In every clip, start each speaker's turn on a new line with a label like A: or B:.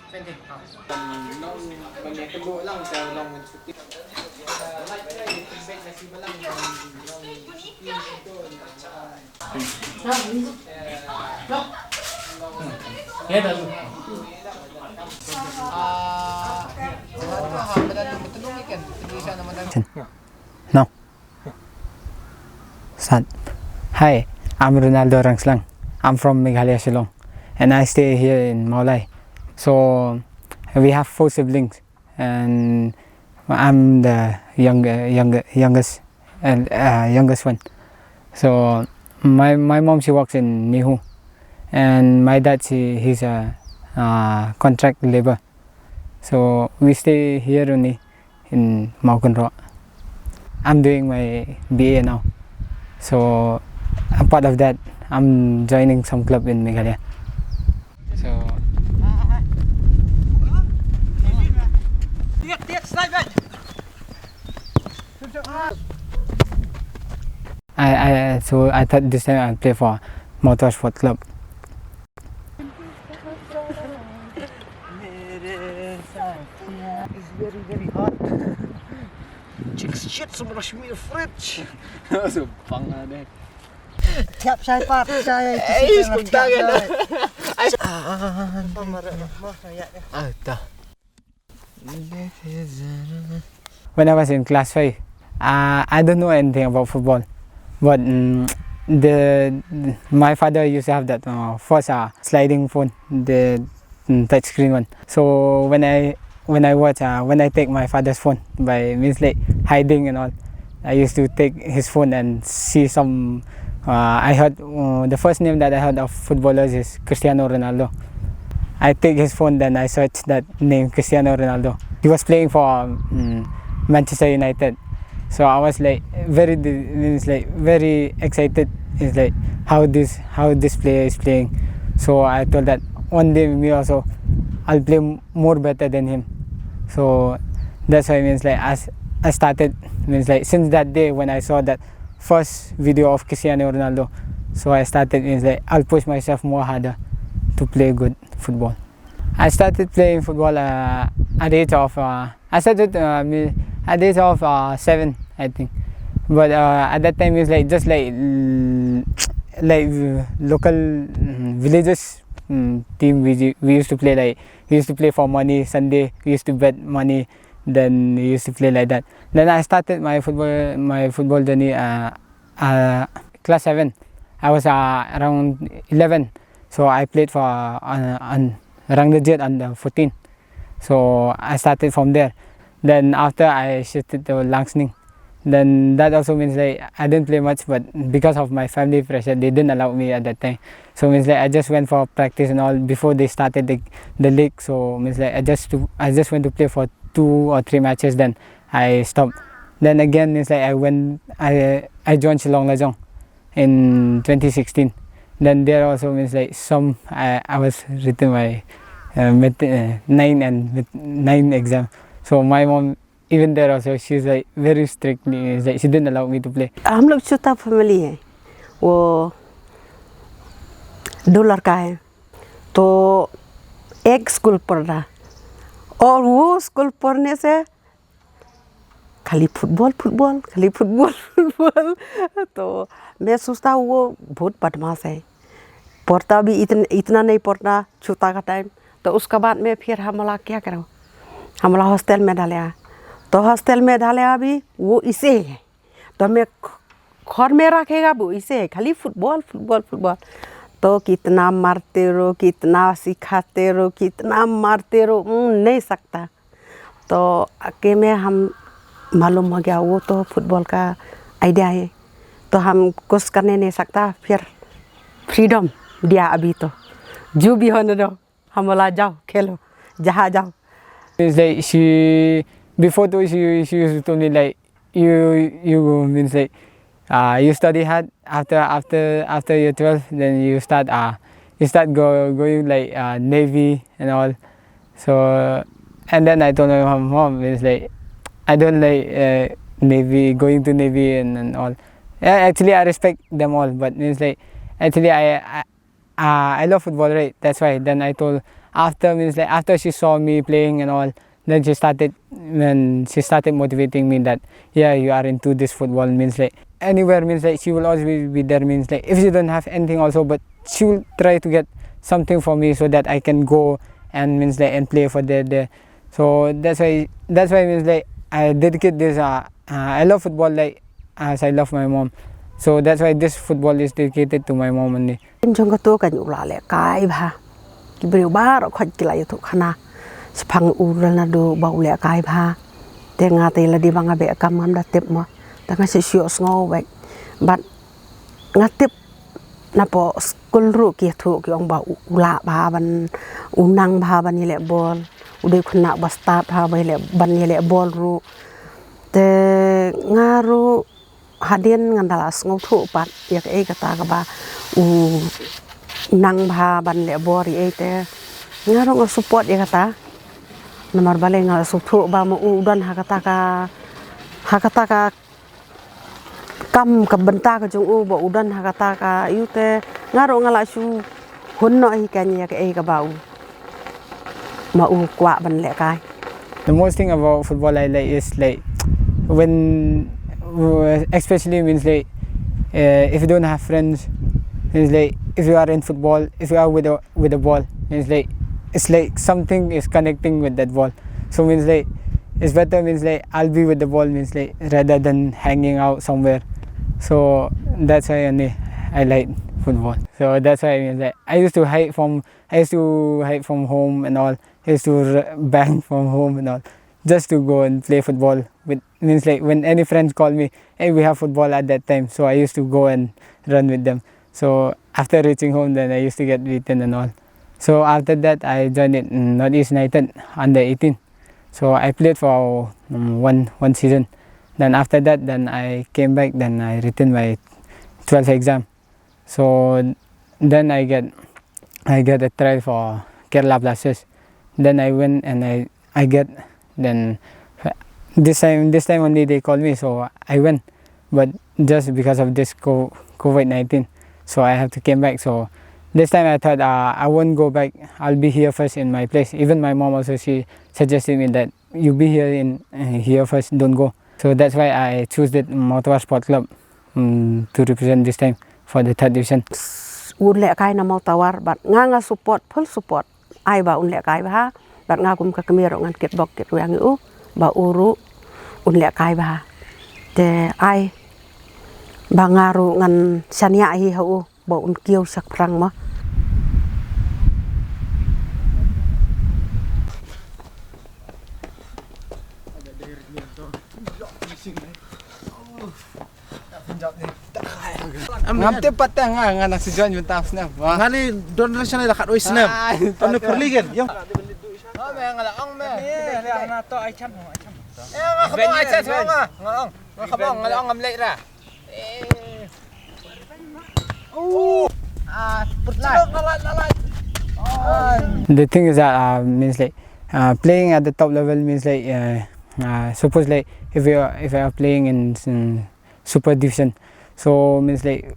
A: Nung magnetubo lang sa long shooting. Like yung feedback na siba lang yung
B: No. Sad. Hi, I'm Ronaldo Rangslang. I'm from Meghalaya, Shillong, and I stay here in Meghalaya. So we have 4 siblings, and I'm the youngest one. So my mom, she works in Nihu, and my dad, he's a contract labor. So we stay here only in Nongrum. I'm doing my BA now. So a part of that, I'm joining some club in Meghalaya. So I thought this time I'll play for motorsport club.
C: It's very hot. Chicks shit some rush me the fridge.
A: so pang na din.
C: Tap shy part shy.
A: Ay, kuntangan na.
B: When I was in class 5, I don't know anything about football, but my father used to have that first sliding phone, the touch screen one. So when I take my father's phone by means like hiding and all, I used to take his phone and see some. I heard the first name that I heard of footballers is Cristiano Ronaldo. I take his phone, then I searched that name, Cristiano Ronaldo. He was playing for Manchester United. So I was like very excited. It's like how this player is playing. So I thought that one day me also, I'll play more better than him. So that's why means like as I started means like since that day when I saw that first video of Cristiano Ronaldo, so I started means like I'll push myself more harder to play good football. I started playing football at the age of 7, I think. But at that time it's like just like local villages team we used to play, like we used to play for money. Sunday we used to bet money, then we used to play like that. Then I started my football journey class 7. I was around 11, so I played for Rangdajit under 14. So I started from there. Then after I shifted to Langsning. Then that also means like I didn't play much, but because of my family pressure, they didn't allow me at that time. So means like I just went for practice and all before they started the league. So means like I just went to play for 2 or 3 matches. Then I stopped. Then again means like I joined Shillong Lajong in 2016. Then there also means like I was written my 9 exam. So my mom, even there also, she's like very strictly, like she didn't allow me to play.
D: हम लोग छोटा family है, वो 2 लड़का है, तो एक school पढ़ रहा, और वो स्कूल पढ़ने से खाली फुटबॉल तो मैं सोचता हूँ वो बहुत बदमाश है, पढ़ता भी इतना नहीं पढ़ता छोटा का टाइम. तो उसके बाद में फिर हमला क्या करो, हमला हॉस्टल में डाला. तो हॉस्टल में डाला भी वो इसे है, तो मैं घर में रखेगा वो इसे है, खाली फुटबॉल. तो कितना मारते रहो, कितना सिखाते रहो, कितना मारते रहो, नहीं सकता. तो आके में हम मालूम हो गया वो तो फुटबॉल का आइडिया है, तो हम कुछ करने नहीं सकता. फिर फ्रीडम दिया, अभी तो जो भी होने दो, हमला जाओ खेलो, जहाँ जाओ.
B: It's like before she used to tell me like you means like you study hard after you're 12, then you start going like Navy and all. So and then I told my mom it's like I don't like Navy, going to Navy and all. Yeah, actually I respect them all, but it's like actually I I love football, right? That's why. Then I told after she saw me playing and all, then she started motivating me that yeah, you are into this football, means like anywhere, means like she will always be there, means like if she don't have anything also, but she will try to get something for me so that I can go and means like and play for there. So that's why means like I dedicate this I love football like as I love my mom. So that's why this football is dedicated to my mom only.
D: Trong cái tô cảnh ula lệ cái ba cái bự ba rồi khoai cái lại thuộc khana phang Ronaldo bau lệ cái ba tengah tela di bangga be kam ngam da tip mo tengah sisio sngo baik bat ngatip napo skul ru ki thu ki ong ba ula ba ban unang ba ban ile bol udah khuna ba start ha ba ile ban ile bol ru te ngaru hadin ngandala sngo thu pat yak e kata ka ba nang ba ban le bol ri te ngaru ngo support ya kata nomor balik ngal suthu ba mo udan hakata ka kam ka benta ka jung u bo udan hakata ka yute ngaro ngala su hun no hi kanya ka e ka ba u ma u kwa ban le kai.
B: The most thing about football I like is like when especially means like if you don't have friends, means like if you are in football, if you are with the ball, means like it's like something is connecting with that ball. So means like it's better, means like I'll be with the ball, means like rather than hanging out somewhere. So that's why only I like football. So that's why means like I used to hide from home and all. I used to bang from home and all just to go and play football with, means like when any friends call me, hey, we have football at that time, so I used to go and run with them. So after reaching home, then I used to get beaten and all. So after that, I joined it Northeast United under 18. So I played for one season. Then after that, then I came back. Then I written my 12th exam. So then I get a trial for Kerala Blasters. Then I went and I get, then this time only they called me. So I went, but just because of this COVID-19, so I have to came back. So this time I thought I won't go back. I'll be here first in my place. Even my mom also, she suggested me that you be here first, don't go. So that's why I choose the Motawar Sport Club to represent this time for the 3rd division.
D: Unlek kai na Motawar, but nga support, full support. Ai ba unlek kai ba, but nga kum ka kemiro ngan kitbok kit yang u ba uru unlek kai ba. Te ai ba ngaru ngan sanya hi hau ba un kieu sak prang ma.
A: Ngam te patang nga nak si John yung taps na.
C: Ngani don lang siya lakat oy snap. Ano perligen? Yung
A: Oh, may ngalaong me. Ang na to ay cham. Nga kabong ay cham nga. Ngalaong. Nga kabong ngalaong ngamlay ra.
B: The thing is that means like playing at the top level means like suppose like if you are playing in super division, so means like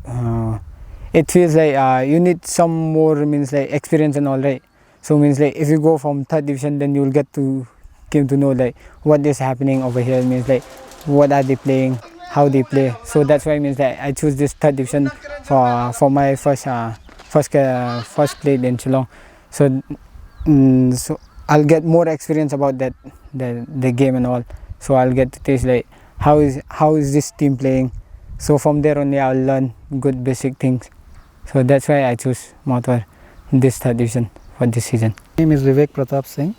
B: it feels like you need some more, means like experience and all, right? So means like if you go from 3rd division, then you will get to came to know like what is happening over here, means like what are they playing, how they play. So that's why means that I choose this 3rd division for my first played in Shillong. So so I'll get more experience about that the game and all. So I'll get to taste like how is this team playing. So from there only I'll learn good basic things. So that's why I choose Motawar in this 3rd division for this season.
E: My name is Vivek Pratap Singh,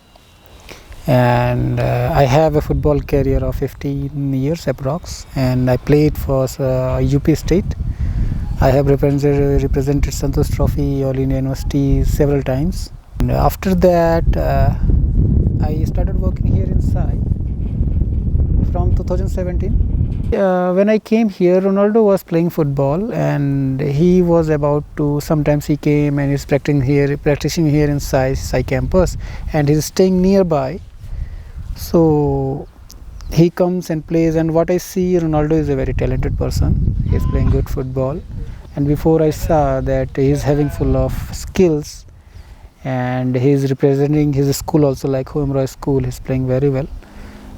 E: and I have a football career of 15 years approx, and I played for UP State. I have represented Santosh Trophy, All India University several times. And after that, I started working here in Sai from 2017. When I came here, Ronaldo was playing football, and he was about to. Sometimes he came and is practicing here in Sai campus, and he's staying nearby. So he comes and plays, and what I see, Ronaldo is a very talented person. He's playing good football, and before I saw that he is having full of skills, and he is representing his school also, like Homroy School. He's playing very well,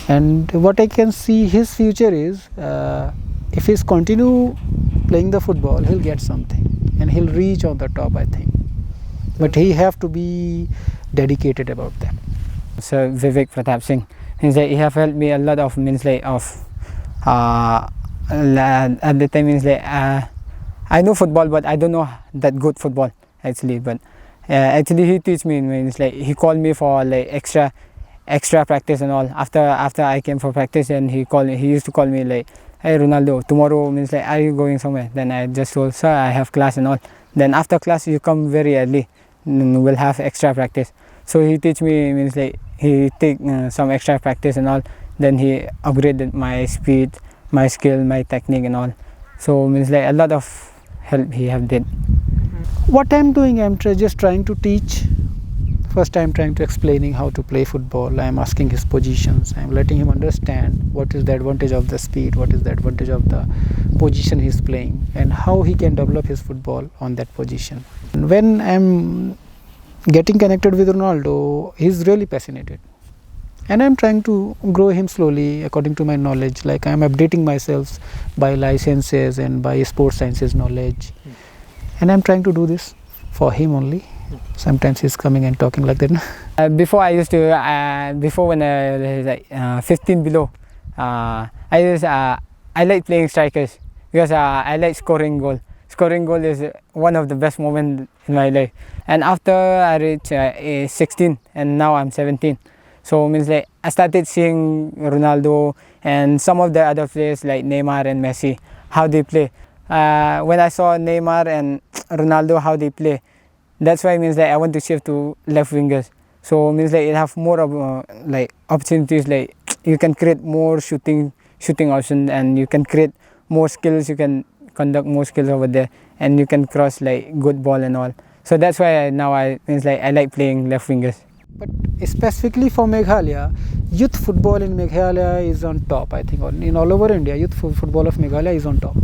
E: and what I can see his future is, if he's continue playing the football, he'll get something and he'll reach on the top, I think. But he have to be dedicated about that.
B: So Vivek Pratap Singh, means like he have helped me a lot of, means like of at the time, means like I know football, but I don't know that good football actually. But actually he teach me, means like he called me for like extra practice and all. After I came for practice, and he used to call me like, hey Ronaldo, tomorrow, means like, are you going somewhere? Then I just told, sir, I have class and all. Then after class you come very early, we'll have extra practice. So he teach me, means like he take some extra practice and all. Then he upgraded my speed, my skill, my technique and all. So means like a lot of help he have did.
E: What I'm doing, I'm just trying to teach. First, I'm trying to explaining how to play football. I'm asking his positions. I'm letting him understand what is the advantage of the speed, what is the advantage of the position he's playing, and how he can develop his football on that position. And when I'm getting connected with Ronaldo, he's really passionate, and I'm trying to grow him slowly according to my knowledge. Like I'm updating myself by licenses and by sports sciences knowledge, and I'm trying to do this for him only. Sometimes he's coming and talking like that.
B: Before I used to, before when I was like 15 below, I like playing strikers because I like scoring goal. Scoring goal is one of the best moments in my life. And after I reached 16 and now I'm 17, so means like I started seeing Ronaldo and some of the other players like Neymar and Messi, how they play. When I saw Neymar and Ronaldo how they play, that's why means that I want to shift to left wingers. So means like you have more of like opportunities, like you can create more shooting options, and you can create more skills. You can conduct more skills over there, and you can cross like good ball and all. So that's why now I like playing left wingers.
E: But specifically for Meghalaya, youth football in Meghalaya is on top. I think in all over India, youth football of Meghalaya is on top.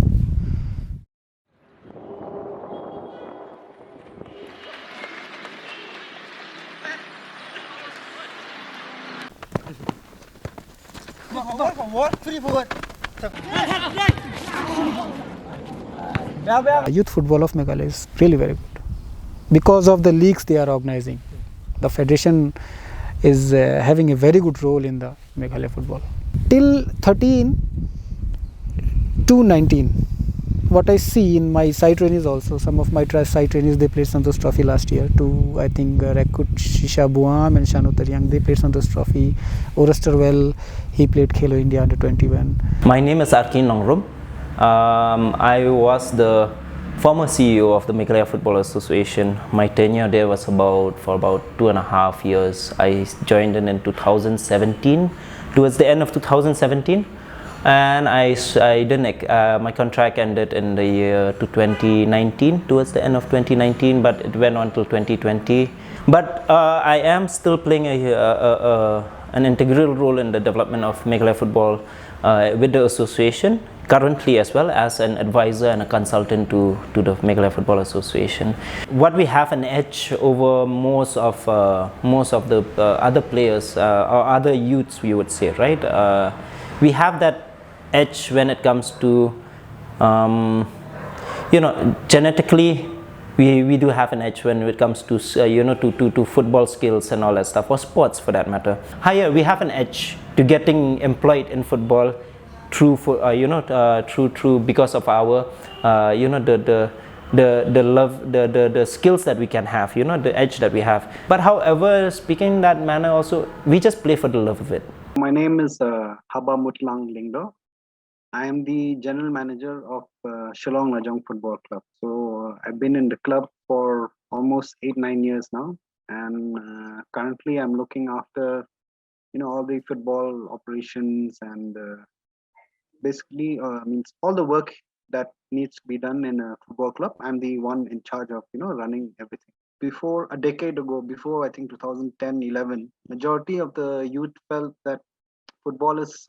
E: Youth football of Meghalaya is really very good because of the leagues they are organizing. The federation is having a very good role in the Meghalaya football. Till 13 to 19, what I see in my side trainees also, some of my side trainees, they played Santosh Trophy last year. To I think Rekut Shisha Buam and Shanu Taryang, they played Santosh Trophy. Oresterwell, he played Khelo India under 21.
F: My name is Nongrum. I was the former CEO of the Meghalaya Football Association. My tenure there was for about 2.5 years. I joined in 2017, towards the end of 2017, and my contract ended in the year 2019, towards the end of 2019, but it went on till 2020. But I am still playing an integral role in the development of Meghalaya football with the association, currently as well as an advisor and a consultant to the Meghalaya Football Association. What we have an edge over most of the other players or other youths, we would say, right? We have that edge when it comes to, genetically. We do have an edge when it comes to to football skills and all that stuff, or sports for that matter. Higher, we have an edge to getting employed in football through because of our the love, the skills that we can have, the edge that we have. But however, speaking in that manner also, we just play for the love of it.
G: My name is Eugeneson Lyngdoh. I am the general manager of Shillong Lajong Football Club. So I've been in the club for almost 8-9 years now, and currently I'm looking after all the football operations and basically means all the work that needs to be done in a football club. I'm the one in charge of running everything. Before a decade ago, before I think 2010-11, majority of the youth felt that football is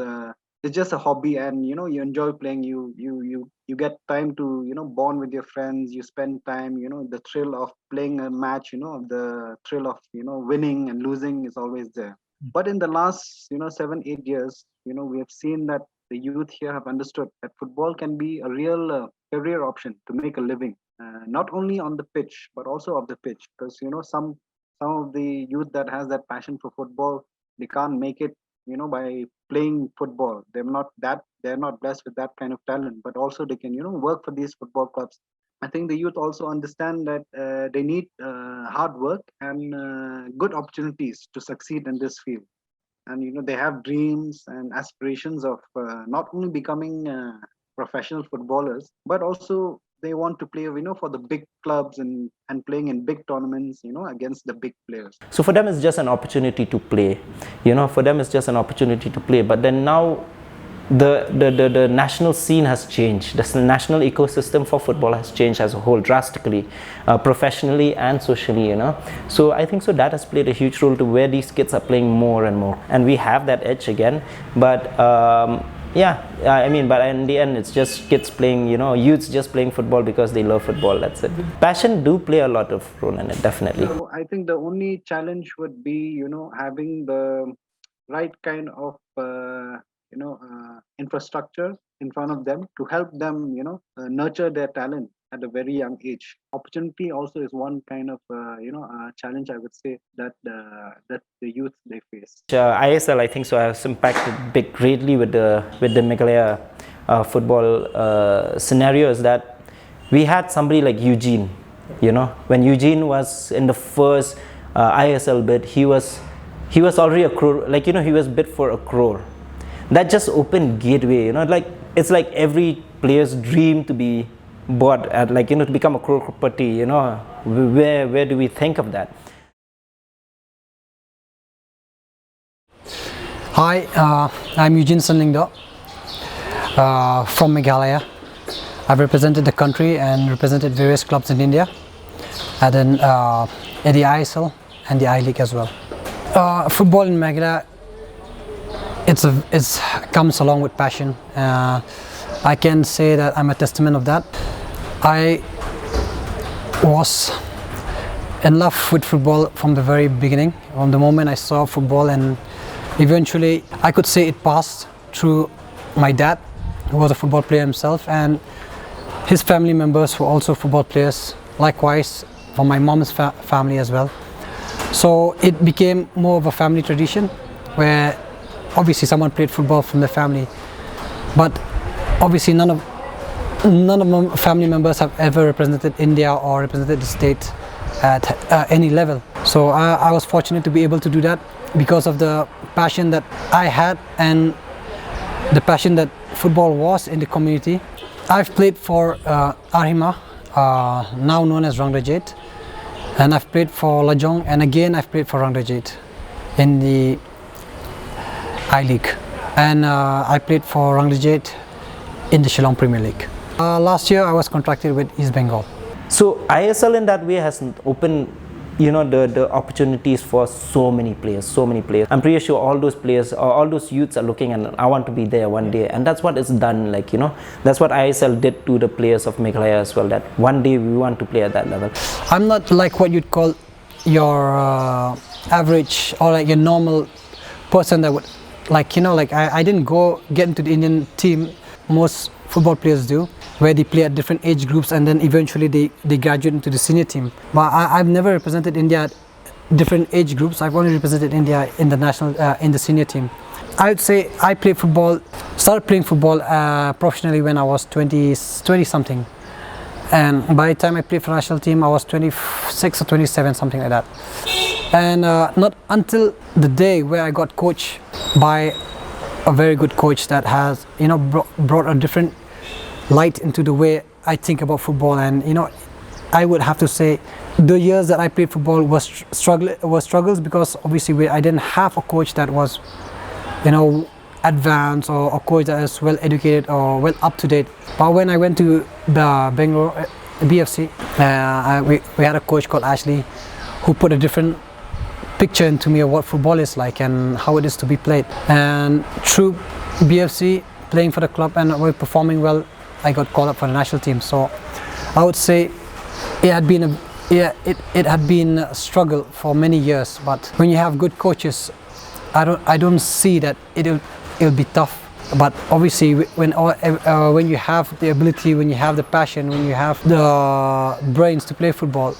G: it's just a hobby, and you enjoy playing. You get time to bond with your friends. You spend time. The thrill of playing a match. The thrill of winning and losing is always there. But in the last 7-8 years, we have seen that the youth here have understood that football can be a real career option to make a living, not only on the pitch but also off the pitch. Because some of the youth that has that passion for football, they can't make it by playing football. They're not blessed with that kind of talent, but also they can work for these football clubs. I think the youth also understand that they need hard work and good opportunities to succeed in this field. And they have dreams and aspirations of not only becoming professional footballers, but also they want to play for the big clubs and playing in big tournaments against the big players.
F: So for them it's just an opportunity to play, for them it's just an opportunity to play. But then now the national scene has changed. The national ecosystem for football has changed as a whole drastically, professionally and socially, So I think that has played a huge role to where these kids are playing more and more, and we have that edge again. But but in the end it's just kids playing, youths just playing football because they love football. That's it. Passion do play a lot of role in it, definitely.
G: So I think the only challenge would be having the right kind of infrastructure in front of them to help them nurture their talent at a very young age. Opportunity also is one kind of challenge, I would say, that the youth they face.
F: ISL, I think has impacted greatly with the Meghalaya football scenarios, that we had somebody like Eugene. When Eugene was in the first ISL bid, he was already a crore, he was bid for a crore. That just opened gateway, it's like every player's dream to be bought at, to become a crorepati. Where do we think of that?
E: Hi, I'm Eugeneson Lyngdoh from Meghalaya. I've represented the country and represented various clubs in India, and then at the ISL and the I-League as well. Football in Meghalaya, it comes along with passion. I can say that I'm a testament of that. I was in love with football from the very beginning, from the moment I saw football, and eventually I could say it passed through my dad, who was a football player himself, and his family members were also football players, likewise for my mom's family as well. So it became more of a family tradition, where obviously someone played football from the family, but obviously none of my family members have ever represented India or represented the state at any level. So I was fortunate to be able to do that because of the passion that I had and the passion that football was in the community. I've played for Arhima, now known as Rangrajet, and I've played for Lajong, and again I've played for Rangrajet in the I-League, and I played for Rangrajet in the Shillong Premier League. Last year I was contracted with East Bengal.
F: So ISL in that way has opened the opportunities for so many players. I'm pretty sure all those players or all those youths are looking and I want to be there one day, and that's what it's done. That's what ISL did to the players of Meghalaya as well, that one day we want to play at that level.
E: I'm not like what you'd call your average or like your normal person that would I didn't get into the Indian team. Most football players do, where they play at different age groups and then eventually they graduate into the senior team. But I've never represented India at different age groups. I've only represented India in the national in the senior team. I would say I started playing football professionally when I was 20 something, and by the time I played for the national team I was 26 or 27, something like that. And not until the day where I got coached by a very good coach that has brought a different light into the way I think about football. And I would have to say the years that I played football was struggles, because obviously I didn't have a coach that was advanced, or a coach that is well educated or well up to date. But when I went to the Bangalore BFC, we had a coach called Ashley who put a different picture into me of what football is like and how it is to be played. And through BFC, playing for the club and we're performing well, I got called up for the national team. So I would say it had been a struggle for many years, but when you have good coaches, I don't see that it'll be tough. But obviously when you have the ability, when you have the passion, when you have the brains to play football,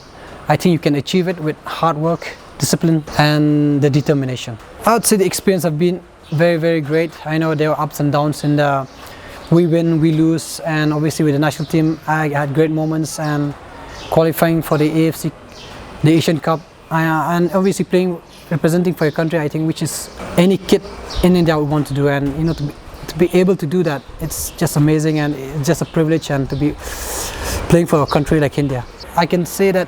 E: I think you can achieve it with hard work, discipline and the determination. I would say the experience have been very, very great. I know there were ups and downs in the we win, we lose, and obviously with the national team I had great moments and qualifying for the AFC, the Asian Cup, and obviously representing for your country, I think, which is any kid in India would want to do, and you know, to be able to do that, it's just amazing and it's just a privilege, and to be playing for a country like India. I can say that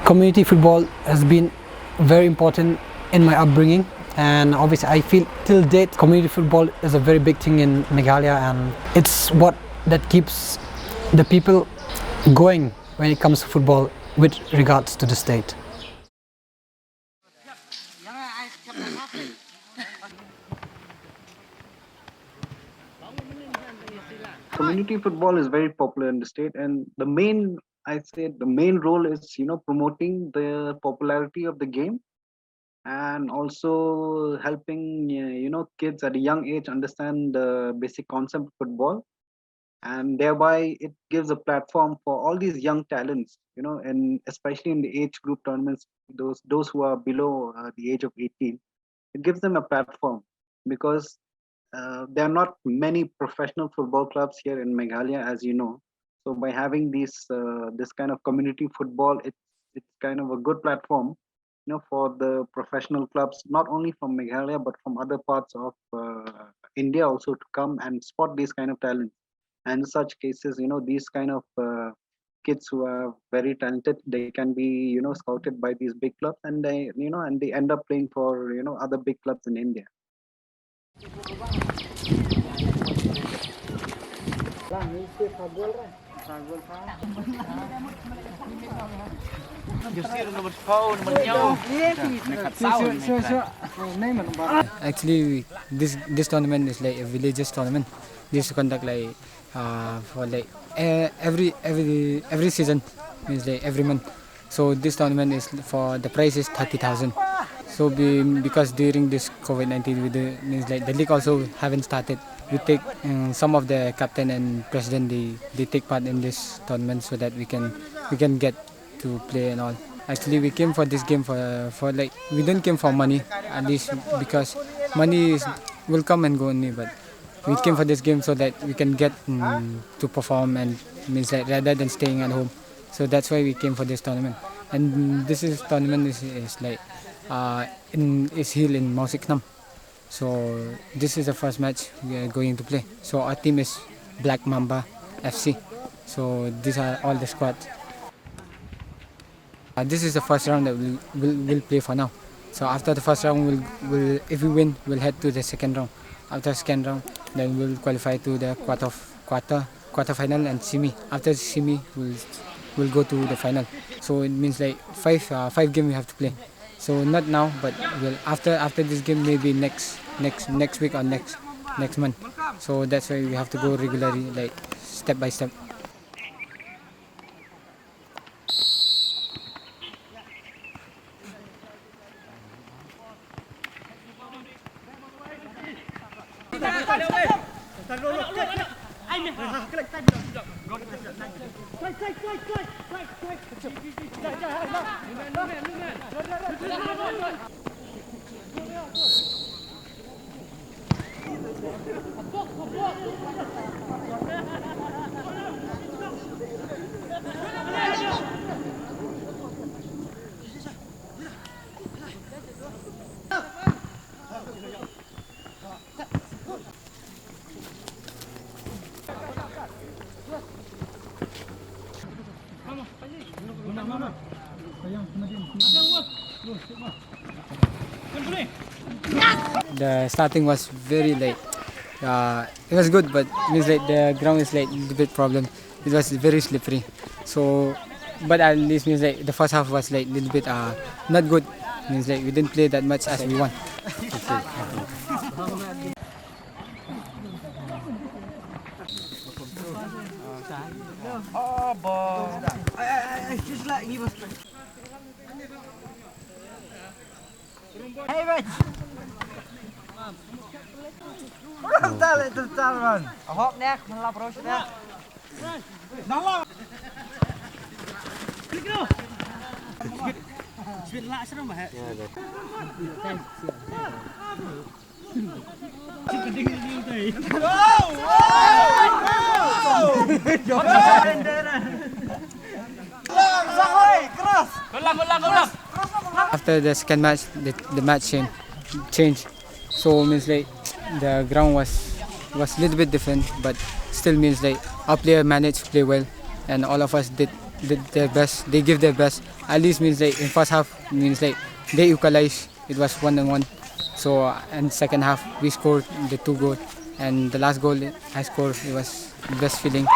E: community football has been very important in my upbringing, and obviously I feel till date community football is a very big thing in Meghalaya, and it's what that keeps the people going when it comes to football with regards to the state.
G: Community football is very popular in the state, and the main role is, you know, promoting the popularity of the game and also helping you know, kids at a young age understand the basic concept of football, and thereby it gives a platform for all these young talents, you know, and especially in the age group tournaments, those who are below the age of 18, it gives them a platform, because there are not many professional football clubs here in Meghalaya, as you know. So by having this kind of community football, it's kind of a good platform, you know, for the professional clubs, not only from Meghalaya but from other parts of India also, to come and spot these kind of talents. And in such cases, you know, these kind of kids who are very talented, they can be, you know, scouted by these big clubs, and they, you know, and they end up playing for, you know, other big clubs in India.
B: Actually, this tournament is like a villages tournament. This conduct like for like every season, means like every month. So this tournament is for the price is 30,000. So because during this COVID-19, means like the league also haven't started. We take some of the captain and president, they take part in this tournament so that we can get to play and all. Actually, we came for this game for like, we didn't came for money, at least, because money will come and go only, but we came for this game so that we can get to perform, and means like rather than staying at home. So that's why we came for this tournament. And tournament is like is held in Mausiknam. So this is the first match we are going to play. So our team is Black Mamba FC. So these are all the squads. This is the first round that we'll play for now. So after the first round, we'll if we win, we'll head to the second round. After the second round, then we'll qualify to the quarter final and semi. After the semi, we'll go to the final. So it means like five games we have to play. So not now, but after this game, maybe next week or next month. So that's why we have to go regularly, like step by step. The starting was very late. It was good, but means like the ground is like a bit problem. It was very slippery. So, but at least means like the first half was like a little bit not good. Means like we didn't play that much as we want.
A: Oh, boy.
C: Just like he was.
A: Hey, Rich. Total, man. Hop nek, melap terus nek.
B: After the second match, the match changed. So means like the ground was a little bit different, but still means like our player managed to play well, and all of us did their best. They give their best. At least means like in first half means like they equalized. It was 1-1. So in second half we scored the 2 goals, and the last goal I scored. It was the best feeling.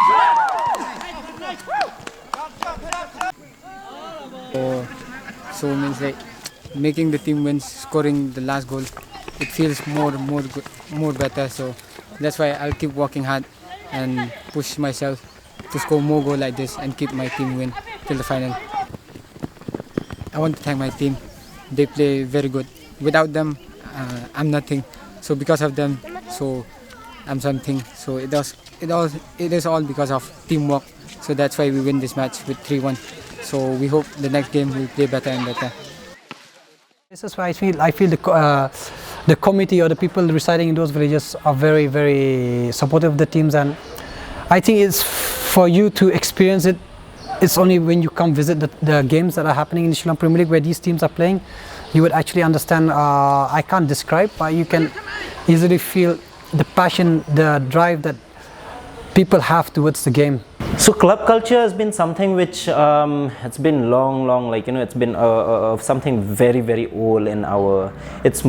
B: So means like making the team win, scoring the last goal, it feels more better. So that's why I'll keep working hard and push myself to score more goals like this and keep my team win till the final. I want to thank my team. They play very good. Without them, I'm nothing. So because of them, so I'm something. So it is all because of teamwork. So that's why we win this match with 3-1. So we hope the next game we'll play better and better.
E: This is why I feel the committee or the people residing in those villages are very, very supportive of the teams, and I think it's for you to experience it. It's only when you come visit the games that are happening in the Shillong Premier League where these teams are playing, you would actually understand. I can't describe, but you can easily feel the passion, the drive that people have towards the game.
F: So club culture has been something which it's been long, like it's been something very, very old in our. It's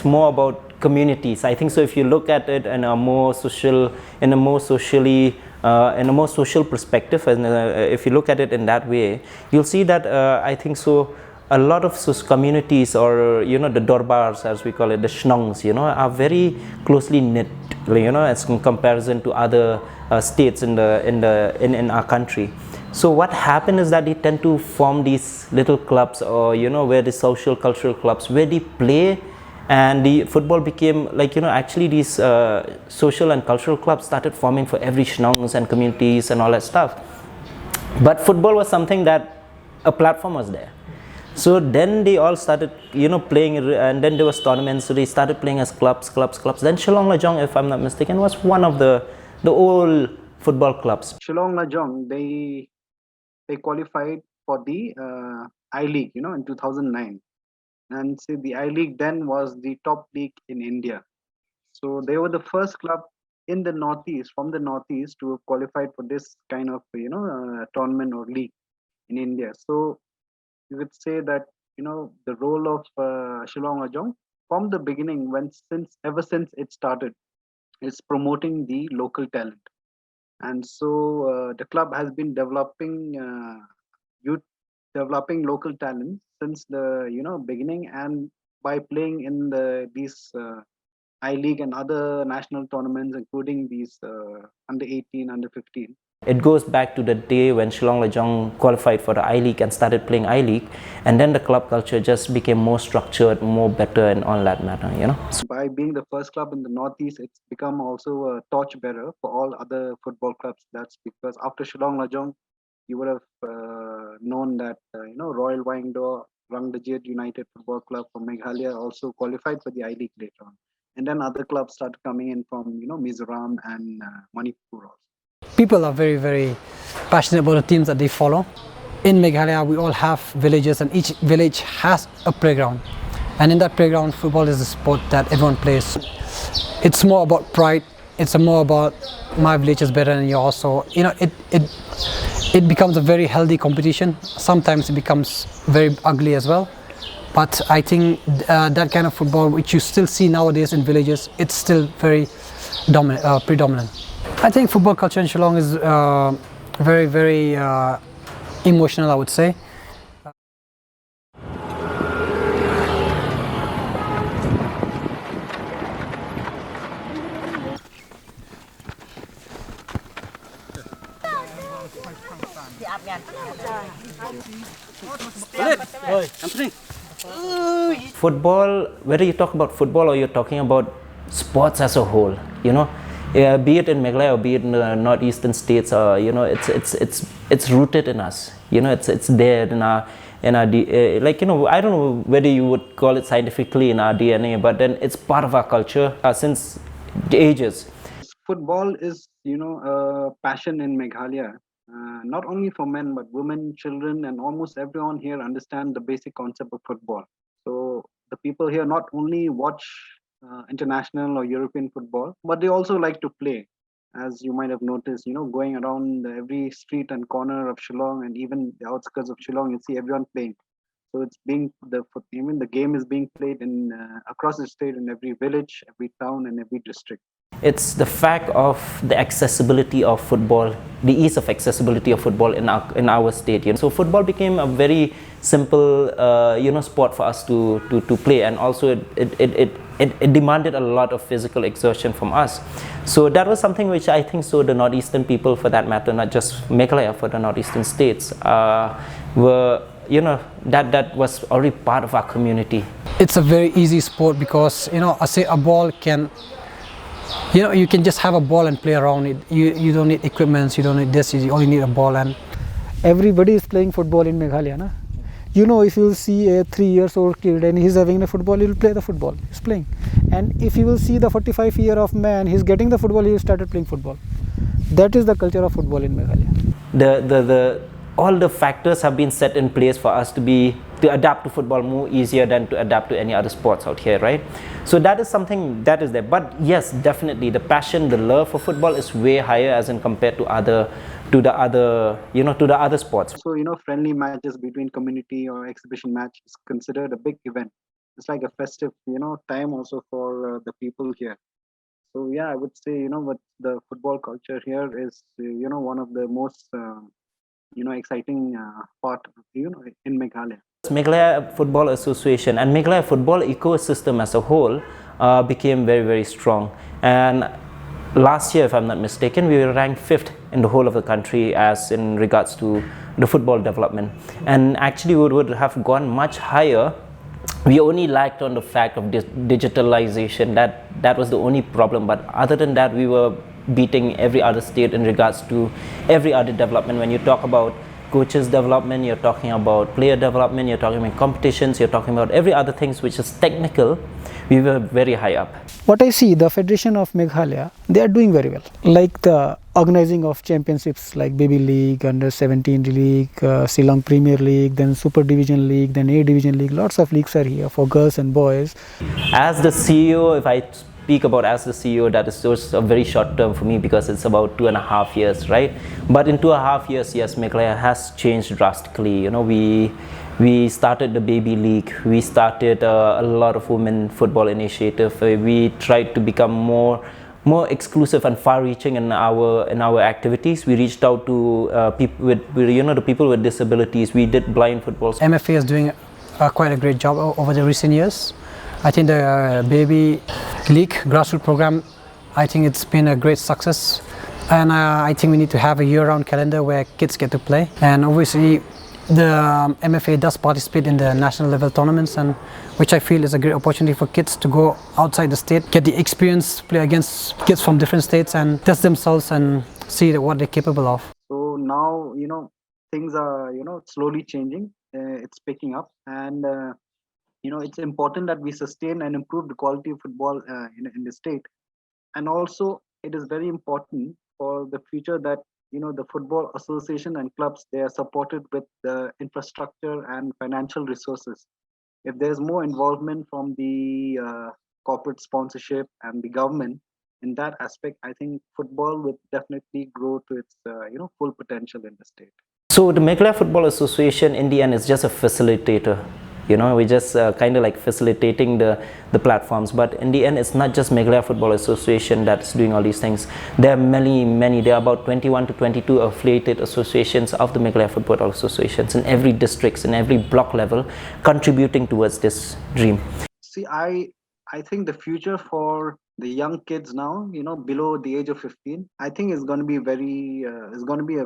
F: more about communities. I think so. If you look at it in a more social, in a more socially, in a more social perspective, and if you look at it in that way, you'll see that I think so. A lot of communities, or the dorbars as we call it, the shnongs, are very closely knit, as in comparison to other states in our country. So what happened is that they tend to form these little clubs, or where the social cultural clubs where they play, and the football became like actually these social and cultural clubs started forming for every shnongs and communities and all that stuff. But football was something that a platform was there. So then they all started, playing, and then there was tournaments. So they started playing as clubs. Then Shillong Lajong, if I'm not mistaken, was one of the old football clubs.
G: Shillong Lajong, they qualified for the I-League, in 2009. And see, the I-League then was the top league in India. So they were the first club in the Northeast, from the Northeast, to have qualified for this kind of, tournament or league in India. So you would say that the role of Shillong Lajong from the beginning, ever since it started, is promoting the local talent, and so the club has been developing local talent since the beginning, and by playing in these I-League and other national tournaments, including these under 18, under 15.
F: It goes back to the day when Shillong Lajong qualified for the I-League and started playing I-League, and then the club culture just became more structured, more better, and all that matter,
G: By being the first club in the Northeast, it's become also a torchbearer for all other football clubs. That's because after Shillong Lajong, you would have known that Royal Lyngdoh, Rangdajiat United Football Club from Meghalaya also qualified for the I-League later on, and then other clubs started coming in from Mizoram and Manipur also.
E: People are very, very passionate about the teams that they follow. In Meghalaya, we all have villages, and each village has a playground. And in that playground, football is a sport that everyone plays. It's more about pride. It's more about my village is better than yours. So it becomes a very healthy competition. Sometimes it becomes very ugly as well. But I think that kind of football, which you still see nowadays in villages, it's still very predominant. I think football culture in Shillong is very, very emotional, I would say.
F: football, whether you talk about football or you're talking about sports as a whole, you know, be it in Meghalaya or be it in the northeastern states, you know, it's rooted in us. You know, it's there in our like, you know, I don't know whether you would call it scientifically in our DNA, but then it's part of our culture since ages.
G: Football is, you know, a passion in Meghalaya, not only for men, but women, children, and almost everyone here understand the basic concept of football. So the people here not only watch international or European football, but they also like to play. As you might have noticed, you know, going around every street and corner of Shillong and even the outskirts of Shillong, you see everyone playing. So it's being even the game is being played in across the state in every village, every town, and every district.
F: It's the fact of the accessibility of football, the ease of accessibility of football in our state. You know? So football became a very simple, you know, sport for us to play, and also it demanded a lot of physical exertion from us. So that was something which I think so the northeastern people, for that matter, not just Meghalaya, for the northeastern states, were, you know, that was already part of our community.
E: It's a very easy sport because, you know, I say a ball can, you know, you can just have a ball and play around it. You don't need equipments, you don't need this, you only need a ball. And everybody is playing football in Meghalaya, na? You know, if you will see a 3-year-old kid and he's having a football, he will play the football, he's playing. And if you will see the 45-year-old man, he's getting the football, he started playing football. That is the culture of football in Meghalaya. All the factors have been set in place for us to adapt to football more easier than to adapt to any other sports out here, right? So that is something that is there. But yes, definitely the passion, the love for football is way higher as in compared to the other sports.
G: So, you know, friendly matches between community or exhibition match is considered a big event. It's like a festive, you know, time also for the people here. So yeah, I would say, you know, what the football culture here is, you know, one of the most you know, exciting part, you know, in Meghalaya.
F: Meghalaya Football Association and Meghalaya football ecosystem as a whole became very, very strong. And last year, if I'm not mistaken, we were ranked 5th in the whole of the country as in regards to the football development. And actually, we would have gone much higher. We only lacked on the fact of digitalization. That was the only problem. But other than that, we were beating every other state in regards to every other development. When you talk about coaches development, you're talking about player development, you're talking about competitions, you're talking about every other things which is technical, we were very high up.
E: What I see, the Federation of Meghalaya, they are doing very well. Like the organizing of championships like Baby League, Under 17 League, Shillong Premier League, then Super Division League, then A Division League, lots of leagues are here for girls and boys.
F: As the CEO, if I speak about as the CEO, that is just a very short term for me because it's about 2.5 years, right? But in 2.5 years, yes, Meghalaya has changed drastically. You know, we started the Baby League, we started a lot of women football initiative. We tried to become more exclusive and far-reaching in our activities. We reached out to people with, you know, the people with disabilities. We did blind football.
E: MFA is doing quite a great job over the recent years. I think the Baby League grassroots program, I think it's been a great success, and I think we need to have a year-round calendar where kids get to play. And obviously the MFA does participate in the national level tournaments, and which I feel is a great opportunity for kids to go outside the state, get the experience, play against kids from different states and test themselves and see what they're capable of.
G: So now, you know, things are, you know, slowly changing. It's picking up, and you know, it's important that we sustain and improve the quality of football in the state. And also, it is very important for the future that, you know, the football association and clubs, they are supported with the infrastructure and financial resources. If there's more involvement from the corporate sponsorship and the government in that aspect, I think football would definitely grow to its you know, full potential in the state.
F: So the Meghalaya Football Association in the end is just a facilitator. You know, we're just kind of like facilitating the platforms, but in the end it's not just Meghalaya Football Association that's doing all these things. There are many, there are about 21 to 22 affiliated associations of the Meghalaya Football Associations in every district, in every block level, contributing towards this dream.
G: See, I think the future for the young kids now, below the age of 15, I think it's going to be a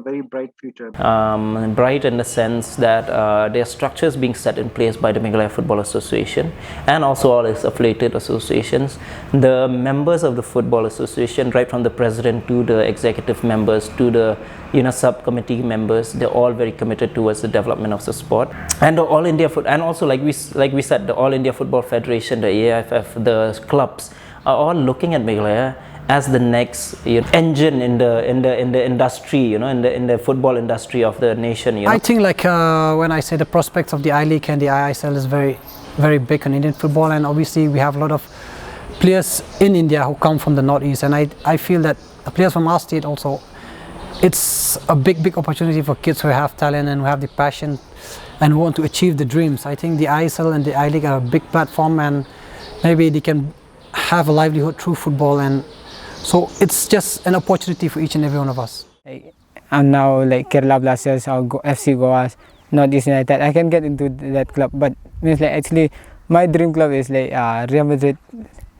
G: very bright future.
F: Bright in the sense that there are structures being set in place by the Meghalaya Football Association and also all its affiliated associations. The members of the Football Association, right from the president to the executive members to the subcommittee members, they're all very committed towards the development of the sport. And the All India and also like we said, the All India Football Federation, the AIFF, the clubs are all looking at Meghalaya as the next engine in the industry, in the football industry of the nation.
E: I think when I say the prospects of the I-League and the ISL is very, very big on Indian football, and obviously we have a lot of players in India who come from the northeast, and I feel that the players from our state also, it's a big opportunity for kids who have talent and who have the passion and want to achieve the dreams. I think the ISL and the I-League are a big platform, and maybe they can have a livelihood through football, and so it's just an opportunity for each and every one of us.
B: I'm now like Kerala Blasters or FC Goa's, Northeast United. I can get into that club, but means like actually my dream club is like Real Madrid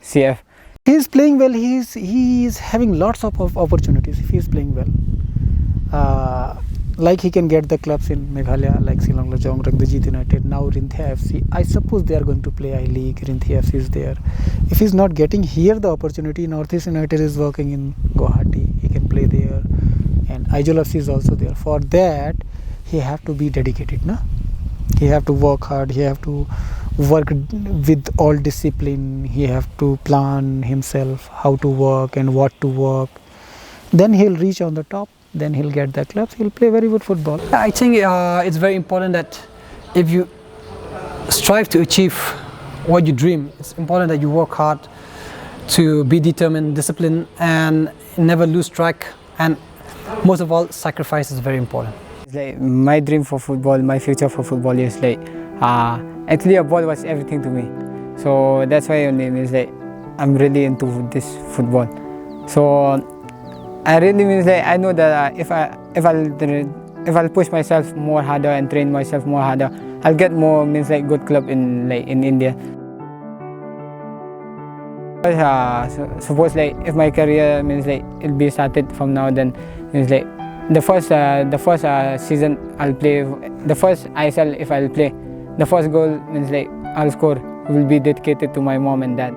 B: CF.
E: He's playing well. He is having lots of opportunities if he's playing well. Like he can get the clubs in Meghalaya, like Shillong Lajong, Rangdajit United, now Rinthia FC. I suppose they are going to play I-League, Rinthia FC is there. If he's not getting here the opportunity, Northeast United is working in Guwahati, he can play there. And Aizol FC is also there. For that, he have to be dedicated. No? He have to work hard, he have to work with all discipline, he have to plan himself how to work and what to work. Then he'll reach on the top. Then he'll get the clubs, he'll play very good football. I think it's very important that if you strive to achieve what you dream, it's important that you work hard, to be determined, disciplined, and never lose track, and most of all, sacrifice is very important.
B: It's like my dream for football, my future for football is like, actually a ball was everything to me. So that's why it's like, I'm really into this football. So I really means like I know that if I'll push myself more harder and train myself more harder, I'll get more means like good club in India. Suppose like if my career means like it'll be started from now, then means like the first season I'll play, the first ISL if I'll play, the first goal means like I'll score will be dedicated to my mom and dad.